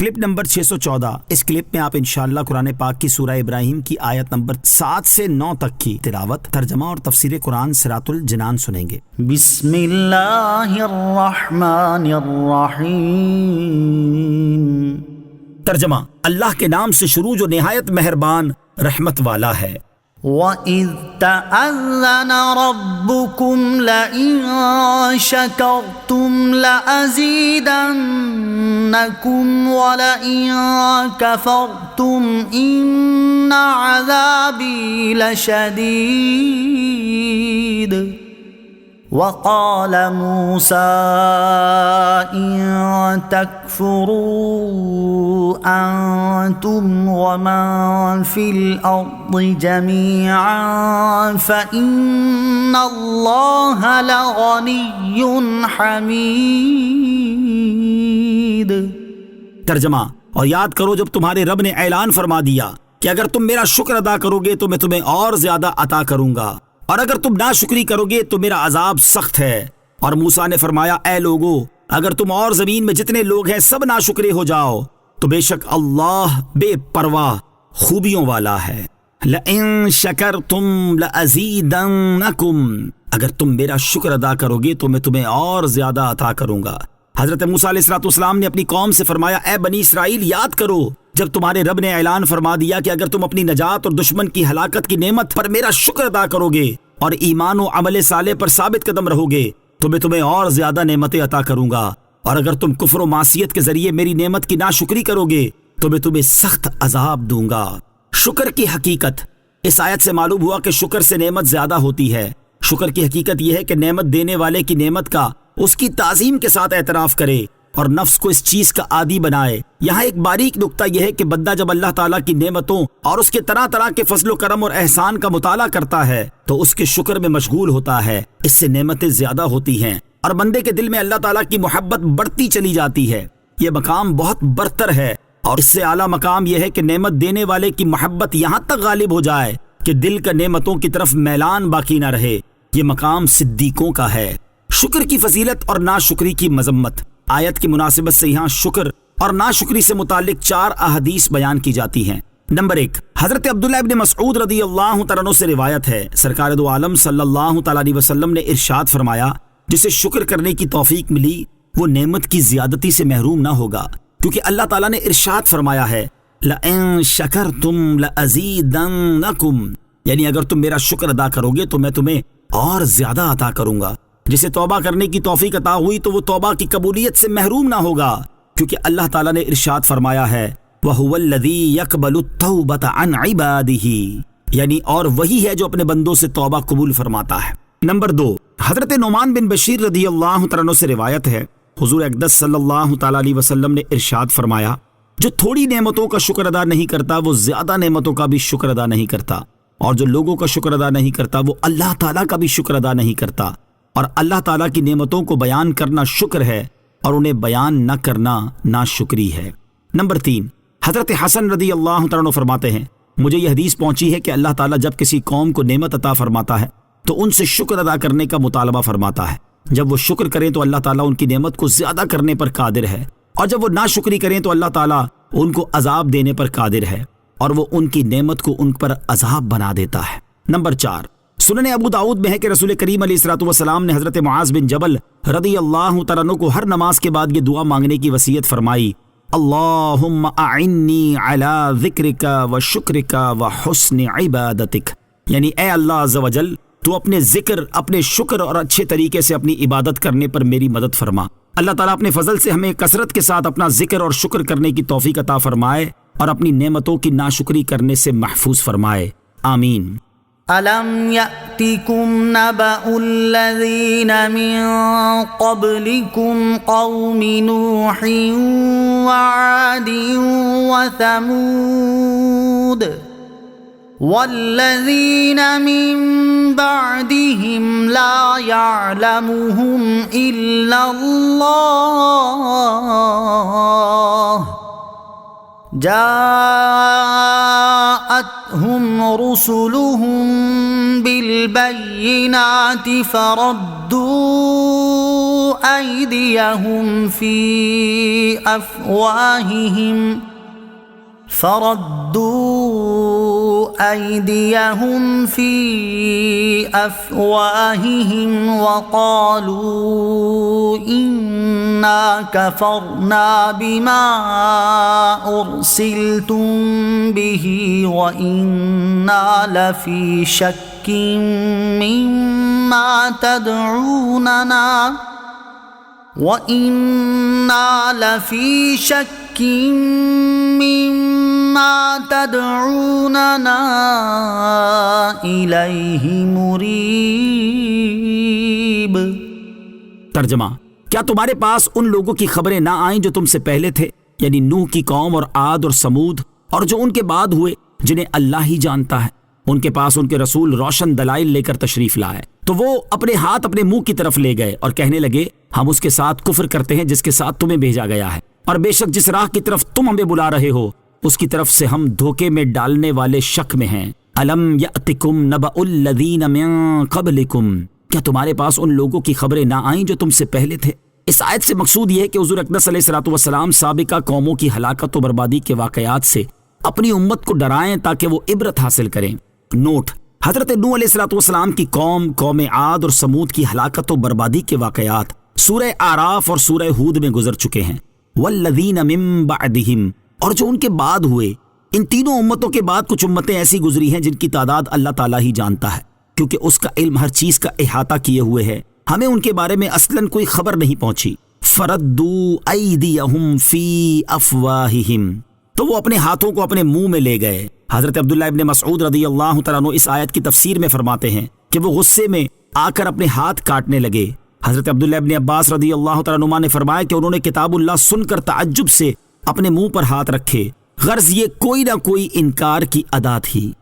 Clip number 614۔ اس clip میں آپ انشاءاللہ قرآن پاک کی سورہ ابراہیم کی آیت نمبر 7 سے 9 تک کی تلاوت، ترجمہ اور تفسیر قرآن صراط الجنان سنیں گے۔ بسم اللہ الرحمن الرحیم۔ ترجمہ: اللہ کے نام سے شروع جو نہایت مہربان رحمت والا ہے۔ وَإِذْ تَأَذَّنَ رَبُّكُمْ لَئِن شَكَرْتُمْ لَأَزِيدَنَّكُمْ وَلَئِن كَفَرْتُمْ إِنَّ عَذَابِي لَشَدِيدٌ۔ وَقَالَ مُوسَىٰ إِن تَكْفُرُوا أَنتُمْ وَمَن فِي الْأَرْضِ جَمِيعًا فَإِنَّ اللَّهَ لَغَنِيٌّ حَمِيدٌ۔ ترجمہ: اور یاد کرو جب تمہارے رب نے اعلان فرما دیا کہ اگر تم میرا شکر ادا کرو گے تو میں تمہیں اور زیادہ عطا کروں گا، اور اگر تم ناشکری کرو گے تو میرا عذاب سخت ہے۔ اور موسیٰ نے فرمایا، اے لوگو، اگر تم اور زمین میں جتنے لوگ ہیں سب ناشکرے ہو جاؤ تو بے شک اللہ بے پرواہ خوبیوں والا ہے۔ لَئِن شَكَرْتُمْ لَأَزِيدَنَّكُمْ، اگر تم میرا شکر ادا کرو گے تو میں تمہیں اور زیادہ عطا کروں گا۔ حضرت موسیٰ علیہ السلام نے اپنی قوم سے فرمایا، اے بنی اسرائیل، یاد کرو جب تمہارے رب نے اعلان فرما دیا کہ اگر تم اپنی نجات اور دشمن کی ہلاکت کی نعمت پر میرا شکر ادا کرو گے اور ایمان و عمل صالح پر ثابت قدم رہو گے تو میں تمہیں اور زیادہ نعمتیں عطا کروں گا، اور اگر تم کفر و معصیت کے ذریعے میری نعمت کی ناشکری کرو گے تو میں تمہیں سخت عذاب دوں گا۔ شکر کی حقیقت۔ اس آیت سے معلوم ہوا کہ شکر سے نعمت زیادہ ہوتی ہے۔ شکر کی حقیقت یہ ہے کہ نعمت دینے والے کی نعمت کا اس کی تعظیم کے ساتھ اعتراف کرے اور نفس کو اس چیز کا عادی بنائے۔ یہاں ایک باریک نکتہ یہ ہے کہ بندہ جب اللہ تعالیٰ کی نعمتوں اور اس کے طرح طرح کے فضل و کرم اور احسان کا مطالعہ کرتا ہے تو اس کے شکر میں مشغول ہوتا ہے، اس سے نعمتیں زیادہ ہوتی ہیں اور بندے کے دل میں اللہ تعالیٰ کی محبت بڑھتی چلی جاتی ہے۔ یہ مقام بہت برتر ہے، اور اس سے اعلیٰ مقام یہ ہے کہ نعمت دینے والے کی محبت یہاں تک غالب ہو جائے کہ دل کا نعمتوں کی طرف میلان باقی نہ رہے۔ یہ مقام صدیقوں کا ہے۔ شکر کی فضیلت اور ناشکری کی مذمت۔ آیت کی مناسبت سے یہاں شکر اور ناشکری سے متعلق 4 احادیث بیان کی جاتی ہیں۔ نمبر 1، حضرت عبداللہ ابن مسعود رضی اللہ تعالیٰ عنہ سے روایت ہے، سرکار دو عالم صلی اللہ تعالیٰ علیہ وسلم نے ارشاد فرمایا، جسے شکر کرنے کی توفیق ملی وہ نعمت کی زیادتی سے محروم نہ ہوگا، کیونکہ اللہ تعالیٰ نے ارشاد فرمایا ہے، لَئِن شَكَرْتُمْ لَأَزِيدَنَّكُمْ، یعنی اگر تم میرا شکر ادا کرو گے تو میں تمہیں اور زیادہ عطا کروں گا۔ جسے توبہ کرنے کی توفیق عطا ہوئی تو وہ توبہ کی قبولیت سے محروم نہ ہوگا، کیونکہ اللہ تعالیٰ نے ارشاد فرمایا ہے، وَهُوَ الَّذِي يَقْبَلُ التَّوْبَةَ عَنْ عِبَادِهِ، یعنی اور وہی ہے جو اپنے بندوں سے توبہ قبول فرماتا ہے۔ نمبر 2، حضرت نعمان بن بشیر رضی اللہ تعالیٰ عنہ سے روایت ہے، حضور اقدس صلی اللہ تعالیٰ علیہ وسلم نے ارشاد فرمایا، جو تھوڑی نعمتوں کا شکر ادا نہیں کرتا وہ زیادہ نعمتوں کا بھی شکر ادا نہیں کرتا، اور جو لوگوں کا شکر ادا نہیں کرتا وہ اللہ تعالیٰ کا بھی شکر ادا نہیں کرتا، اور اللہ تعالیٰ کی نعمتوں کو بیان کرنا شکر ہے اور انہیں بیان نہ کرنا ناشکری ہے۔ نمبر 3، حضرت حسن رضی اللہ تعالیٰ عنہ فرماتے ہیں، مجھے یہ حدیث پہنچی ہے کہ اللہ تعالیٰ جب کسی قوم کو نعمت عطا فرماتا ہے تو ان سے شکر ادا کرنے کا مطالبہ فرماتا ہے۔ جب وہ شکر کریں تو اللہ تعالیٰ ان کی نعمت کو زیادہ کرنے پر قادر ہے، اور جب وہ ناشکری کریں تو اللہ تعالیٰ ان کو عذاب دینے پر قادر ہے، اور وہ ان کی نعمت کو ان پر عذاب بنا دیتا ہے۔ نمبر 4، سنن ابو داؤد میں ہے کہ رسول کریم علیہ السلام نے حضرت معاذ بن جبل رضی اللہ تعالیٰ عنہ کو ہر نماز کے بعد یہ دعا مانگنے کی وصیت فرمائی، اللہم اعنی علی ذکرک و شکرک و حسن عبادتک، یعنی اے اللہ عز و جل تو اپنے ذکر، اپنے شکر اور اچھے طریقے سے اپنی عبادت کرنے پر میری مدد فرما۔ اللہ تعالیٰ اپنے فضل سے ہمیں کثرت کے ساتھ اپنا ذکر اور شکر کرنے کی توفیق عطا فرمائے اور اپنی نعمتوں کی ناشکری کرنے سے محفوظ فرمائے، آمین۔ أَلَمْ يَأْتِكُمْ نَبَأُ الَّذِينَ مِنْ قَبْلِكُمْ قَوْمِ نُوحٍ وَعَادٍ وَثَمُودَ وَالَّذِينَ مِنْ بَعْدِهِمْ لَا يَعْلَمُهُمْ إِلَّا اللَّهُ جاءتهم رسلهم بالبينات فردوا أيديهم في أفواههم وقالوا إنا كفرنا بما أرسلتم به وإنا لفي شك مما تدعوننا إليه مريب۔ ترجمہ، کیا تمہارے پاس ان لوگوں کی خبریں نہ آئیں جو تم سے پہلے تھے، یعنی نوح کی قوم اور عاد اور سمود، اور جو ان کے بعد ہوئے جنہیں اللہ ہی جانتا ہے؟ ان کے پاس ان کے رسول روشن دلائل لے کر تشریف لائے تو وہ اپنے ہاتھ اپنے منہ کی طرف لے گئے اور کہنے لگے ہم اس کے ساتھ کفر کرتے ہیں جس کے ساتھ تمہیں بھیجا گیا ہے، اور بے شک جس راہ کی طرف تم ہمیں بلا رہے ہو اس کی طرف سے ہم دھوکے میں ڈالنے والے شک میں ہیں۔ الم یأتکم نبأ الذین من قبلکم، کیا تمہارے پاس ان لوگوں کی خبریں نہ آئیں جو تم سے پہلے تھے؟ اس آیت سے مقصود یہ ہے کہ حضور اقدس علیہ الصلوۃ والسلام سابقہ قوموں کی ہلاکت و بربادی کے واقعات سے اپنی امت کو ڈرائیں تاکہ وہ عبرت حاصل کریں۔ نوٹ: حضرت نوح علیہ الصلوۃ والسلام کی قوم عاد اور سمود کی ہلاکت و بربادی کے واقعات سورہ اعراف اور سورہ ہود میں گزر چکے ہیں۔ والذین من بعدہم، اور جو ان کے بعد ہوئے، ان تینوں امتوں کے بعد کچھ امتیں ایسی گزری ہیں جن کی تعداد اللہ تعالیٰ ہی جانتا ہے، کیونکہ اس کا علم ہر چیز کا احاطہ کیے ہوئے ہے۔ ہمیں ان کے بارے میں اصلاً کوئی خبر نہیں پہنچی۔ فردوا ایدیہم فی افواہہم، تو وہ اپنے ہاتھوں کو اپنے منہ میں لے گئے۔ حضرت عبداللہ ابن مسعود رضی اللہ تعالیٰ عنہ اس آیت کی تفسیر میں فرماتے ہیں کہ وہ غصے میں آ کر اپنے ہاتھ کاٹنے لگے۔ حضرت عبداللہ ابن عباس رضی اللہ تعالیٰ عنہ نے فرمایا کہ انہوں نے کتاب اللہ سن کر تعجب سے اپنے منہ پر ہاتھ رکھے، غرض یہ کوئی نہ کوئی انکار کی ادا تھی۔